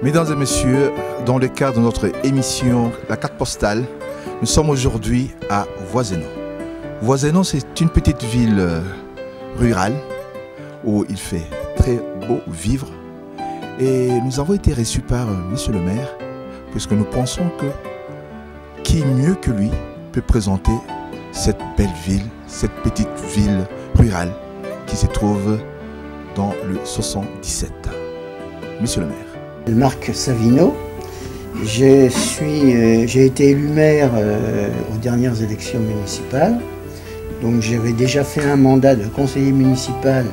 Mesdames et messieurs, dans le cadre de notre émission La Carte Postale, nous sommes aujourd'hui à Voiseynon. Voiseynon, c'est une petite ville rurale où il fait très beau vivre. Et nous avons été reçus par Monsieur le maire, puisque nous pensons que qui mieux que lui peut présenter cette belle ville, cette petite ville rurale qui se trouve dans le 77. Monsieur le maire. Marc Savino, j'ai été élu maire aux dernières élections municipales. Donc j'avais déjà fait un mandat de conseiller municipal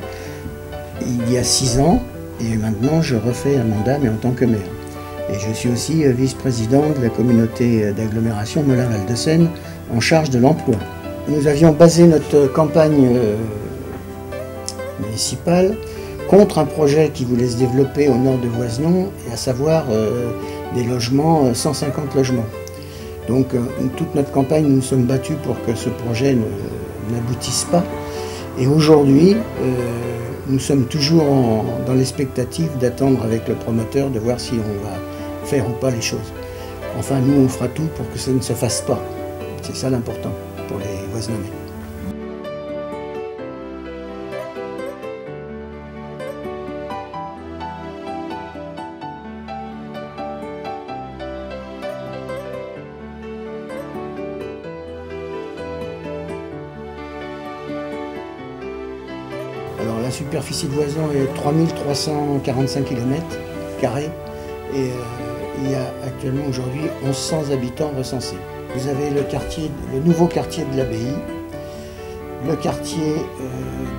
il y a 6 ans et maintenant je refais un mandat mais en tant que maire. Et je suis aussi vice-président de la communauté d'agglomération Melun-Val de Seine en charge de l'emploi. Nous avions basé notre campagne municipale contre un projet qui voulait se développer au nord de Voiseynon, et à savoir des logements, 150 logements. Donc toute notre campagne, nous nous sommes battus pour que ce projet n'aboutisse pas. Et aujourd'hui, nous sommes toujours dans l'expectative d'attendre avec le promoteur de voir si on va faire ou pas les choses. Enfin, nous, on fera tout pour que ça ne se fasse pas. C'est ça l'important pour les Voiseynonnais. Alors la superficie de Voiseynon est 3345 km² et il y a actuellement aujourd'hui 1100 habitants recensés. Vous avez le nouveau quartier de l'Abbaye, le quartier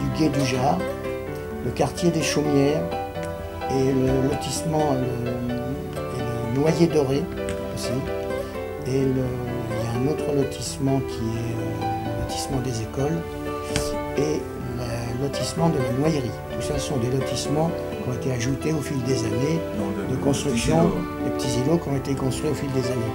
du Gué du Jard, le quartier des Chaumières et le lotissement et le Noyer Doré aussi. Et il y a un autre lotissement qui est le lotissement des écoles et le lotissement de la Noyerie. Tout ça sont des lotissements qui ont été ajoutés au fil des années de construction, des petits îlots qui ont été construits au fil des années.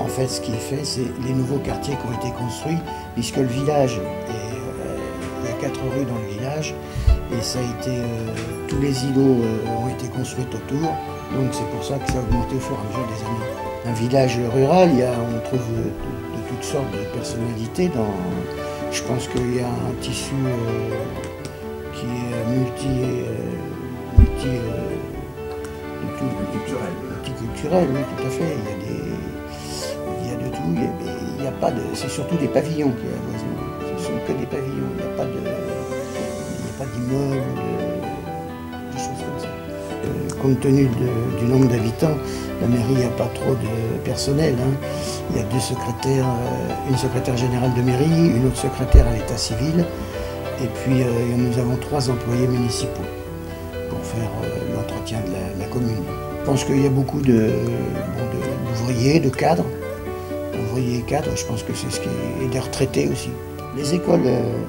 En fait, ce qui est fait, c'est les nouveaux quartiers qui ont été construits, puisque le village, il y a 4 rues dans le village, et ça a été, tous les îlots ont été construits autour, donc c'est pour ça que ça a augmenté au fur et à mesure des années. Un village rural, on trouve de toutes sortes de personnalités. Je pense qu'il y a un tissu qui est multiculturel, oui, tout à fait. Il y a de tout. Il y a pas de, c'est surtout des pavillons qu'il y a à Voiseynon. Ce sont que des pavillons. Il n'y a pas d'immeubles, des choses comme ça. Compte tenu du nombre d'habitants, la mairie n'a pas trop de personnel. Il y a 2 secrétaires, une secrétaire générale de mairie, une autre secrétaire à l'état civil, et puis nous avons 3 employés municipaux pour faire l'entretien de la commune. Je pense qu'il y a beaucoup d'ouvriers, de cadres. Ouvriers et cadres, je pense que c'est ce qui est des retraités aussi. Les écoles,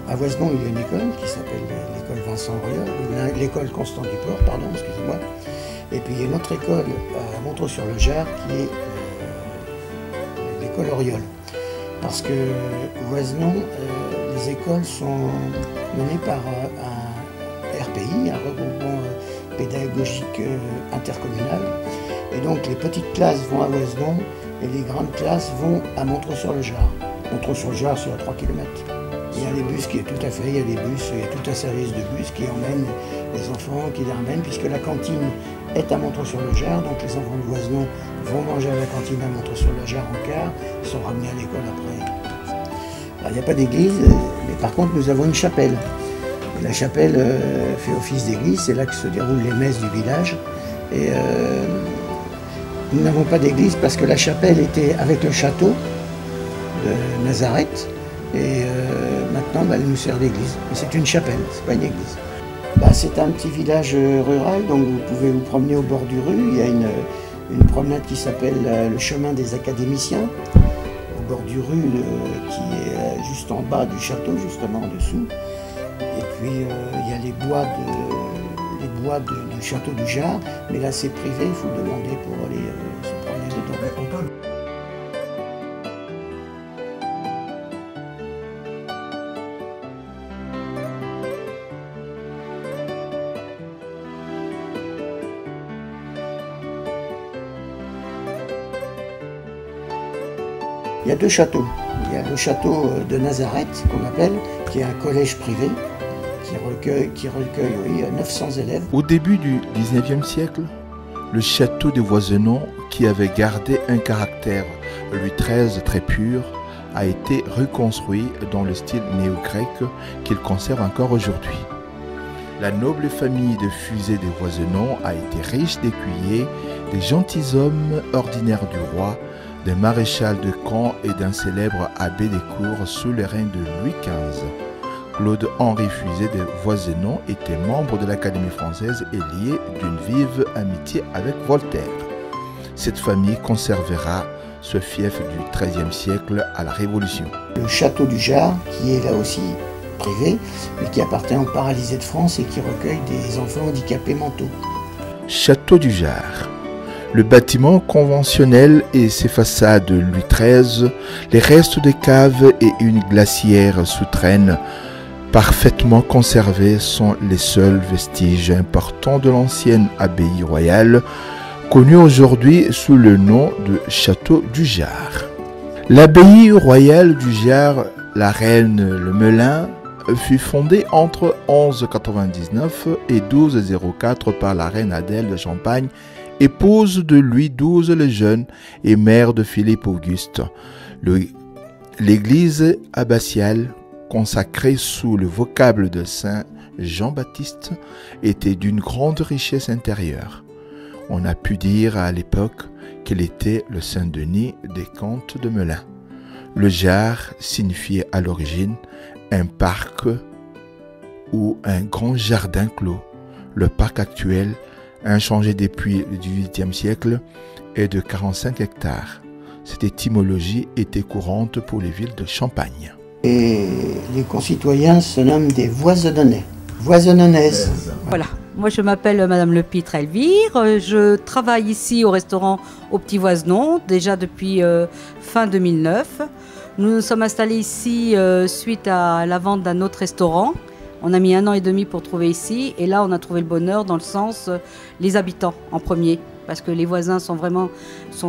à Voiseynon, il y a une école qui s'appelle l'école Vincent Auriol, l'école Constant Duport, pardon, excusez-moi. Et puis il y a une autre école à Montreux-sur-le-Jard qui est l'école Auriol. Parce que Voiseynon, les écoles sont menées par un RPI, un regroupement pédagogique intercommunal. Et donc les petites classes vont à Voiseynon et les grandes classes vont à Montreux-sur-le-Jard. Montreux-sur-le-Jard, c'est à 3 km. Il y a les bus il y a tout un service de bus qui emmène les enfants, qui les ramènent, puisque la cantine est à Montreux-sur-le-Jard, donc les enfants de Voiseynon vont manger à la cantine à Montreux-sur-le-Jard en car, sont ramenés à l'école après. Alors, il n'y a pas d'église, mais par contre nous avons une chapelle. Et la chapelle fait office d'église, c'est là que se déroulent les messes du village. Et nous n'avons pas d'église parce que la chapelle était avec le château de Nazareth. Et maintenant, elle nous sert d'église. Mais c'est une chapelle, c'est pas une église. C'est un petit village rural, donc vous pouvez vous promener au bord du rue. Il y a une promenade qui s'appelle le chemin des académiciens, au bord du rue, qui est juste en bas du château, justement en dessous. Et puis il y a les bois du château du Jard, mais là c'est privé, il faut demander pour aller se promener dedans. Il y a deux châteaux. Il y a le château de Nazareth, qu'on appelle, qui est un collège privé, qui recueille 900 élèves. Au début du 19e siècle, le château de Voisenon, qui avait gardé un caractère Louis XIII très pur, a été reconstruit dans le style néo-grec qu'il conserve encore aujourd'hui. La noble famille de Fusée de Voisenon a été riche d'écuyers, des gentilshommes ordinaires du roi, d'un maréchal de camp et d'un célèbre abbé des cours sous le règne de Louis XV. Claude-Henri Fusée de Voisenon était membre de l'Académie française et lié d'une vive amitié avec Voltaire. Cette famille conservera ce fief du XIIIe siècle à la Révolution. Le château du Jard, qui est là aussi privé, mais qui appartient aux paralysés de France et qui recueille des enfants handicapés mentaux. Château du Jard. Le bâtiment conventionnel et ses façades Louis XIII, les restes de caves et une glacière souterraine parfaitement conservés sont les seuls vestiges importants de l'ancienne abbaye royale, connue aujourd'hui sous le nom de Château du Jard. L'abbaye royale du Jard, la reine Le Melin, fut fondée entre 1199 et 1204 par la reine Adèle de Champagne, épouse de Louis XII le Jeune et mère de Philippe Auguste. L'église abbatiale, consacrée sous le vocable de Saint Jean-Baptiste, était d'une grande richesse intérieure. On a pu dire à l'époque qu'elle était le Saint-Denis des comtes de Melun. Le Jard signifiait à l'origine un parc ou un grand jardin clos. Le parc actuel, inchangé depuis le XVIIIe siècle, est de 45 hectares. Cette étymologie était courante pour les villes de Champagne. Et les concitoyens se nomment des Voisenonnais, Voisenonnaises. Voilà, moi je m'appelle Madame Lepitre Elvire, je travaille ici au restaurant Au Petit Voisenon, déjà depuis fin 2009. Nous nous sommes installés ici suite à la vente d'un autre restaurant. On a mis 1 an et demi pour trouver ici, et là on a trouvé le bonheur dans le sens les habitants en premier. Parce que les voisins sont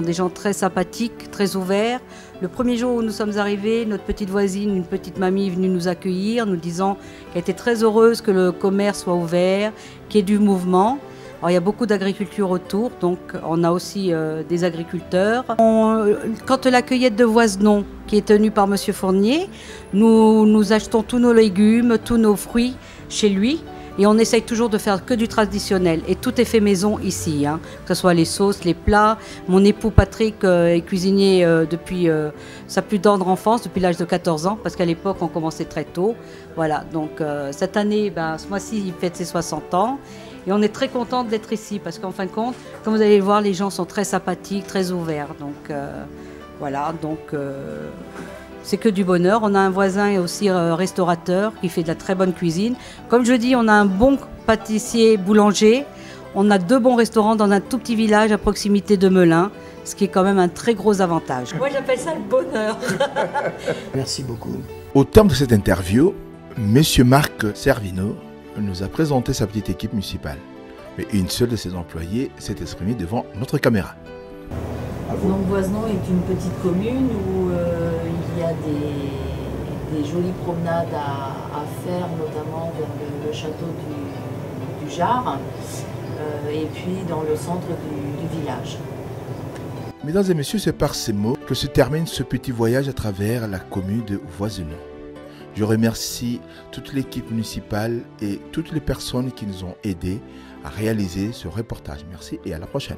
des gens très sympathiques, très ouverts. Le premier jour où nous sommes arrivés, notre petite voisine, une petite mamie est venue nous accueillir, nous disant qu'elle était très heureuse que le commerce soit ouvert, qu'il y ait du mouvement. Alors, il y a beaucoup d'agriculture autour, donc on a aussi des agriculteurs. Quand la cueillette de Voisenon, qui est tenue par Monsieur Fournier, nous achetons tous nos légumes, tous nos fruits chez lui. Et on essaye toujours de faire que du traditionnel. Et tout est fait maison ici, hein. Que ce soit les sauces, les plats. Mon époux Patrick est cuisinier depuis sa plus tendre enfance, depuis l'âge de 14 ans, parce qu'à l'époque, on commençait très tôt. Voilà, donc cette année, ce mois-ci, il fête ses 60 ans. Et on est très contente d'être ici, parce qu'en fin de compte, comme vous allez le voir, les gens sont très sympathiques, très ouverts. Donc voilà, donc... c'est que du bonheur. On a un voisin aussi restaurateur qui fait de la très bonne cuisine. Comme je dis, on a un bon pâtissier boulanger. On a 2 bons restaurants dans un tout petit village à proximité de Melun, ce qui est quand même un très gros avantage. Moi, j'appelle ça le bonheur. Merci beaucoup. Au terme de cette interview, Monsieur Marc Servino nous a présenté sa petite équipe municipale. Mais une seule de ses employés s'est exprimée devant notre caméra. Donc Voisenon est une petite commune où il y a des jolies promenades à faire, notamment vers le château du Jard et puis dans le centre du village. Mesdames et messieurs, c'est par ces mots que se termine ce petit voyage à travers la commune de Voisenon. Je remercie toute l'équipe municipale et toutes les personnes qui nous ont aidés à réaliser ce reportage. Merci et à la prochaine.